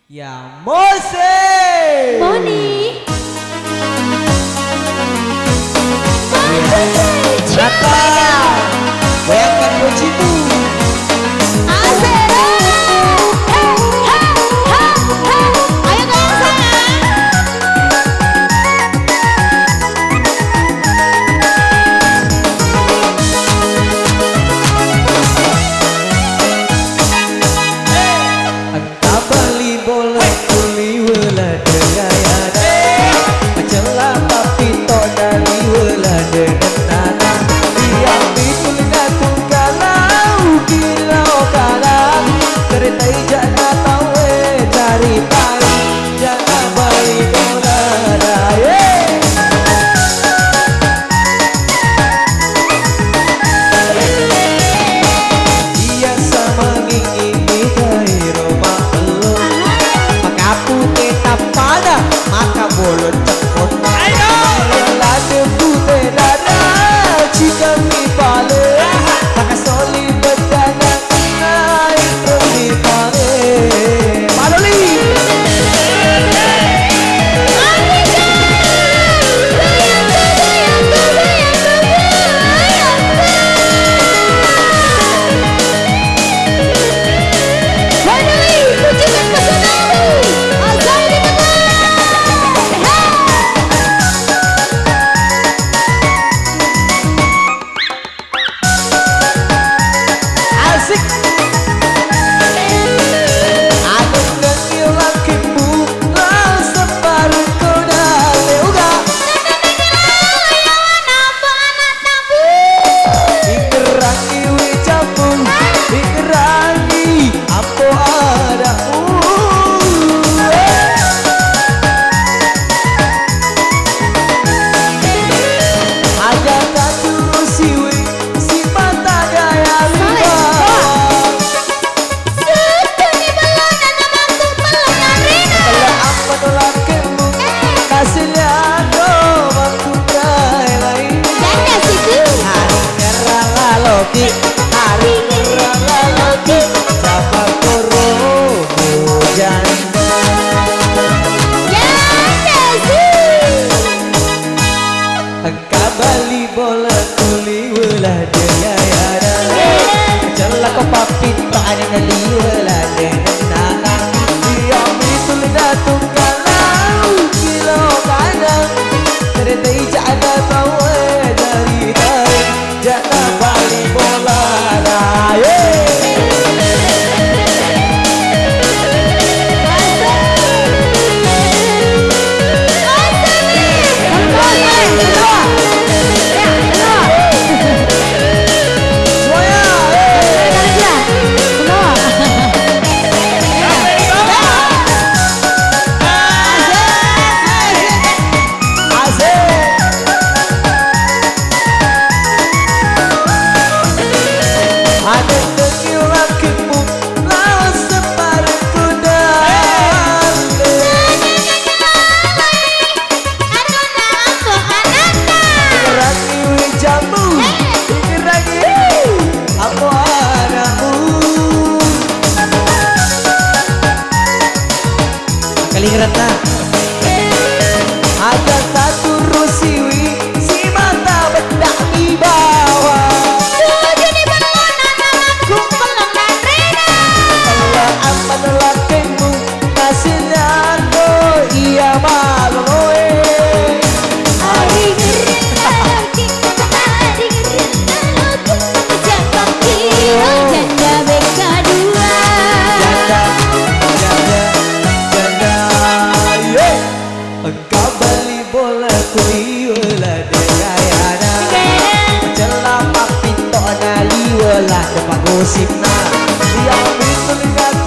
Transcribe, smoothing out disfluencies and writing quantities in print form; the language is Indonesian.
Ya Mose Moni Rata Bayangkan bocimu Azera Ayo goyang sayang Entah beli bola kuli wala degayana Acela papi to dari wala denana Diam bitul ngatung kalau kilau kalang Keretai jana tawe cari pai Jana beli bola raya Iya sama ngingini dari rumah belum Makapu tetap pada maka bolon cekot Ayo lade pute dada jika mi pale maka soli bedana naik romi pale Maloli asik Aku nengil lakimu Lang separuh koda leuga Ingerangi wijamu Ingerangi Apa ada Ada katu siwi Si mata daya lupa Kalau apa tolak kemu Kasihnya aku waktu kaya lain Hari ngerala loki Hari ngerala loki Siapa koro janda Engkau bali bola kuli wala dia yada Jala ko papit paano na liwala denana Diam bitul datung kalau kilo kadang Teretai jana tawe dari dari Jana bali bola raya Ada negeri lakimu lawan separuh kuda Ingerangi wijamu Ingerangi apa adamu Kali ngerata Ada satu rusiwi Si mata bedak di bawah Kalau apa lakimu Kasihnya aku iya maloe Janda, janda, janda, yeah. Engkau beli bola kuli wala degayana Macela papi to nali wala depan gosipna Diam bitul ngatung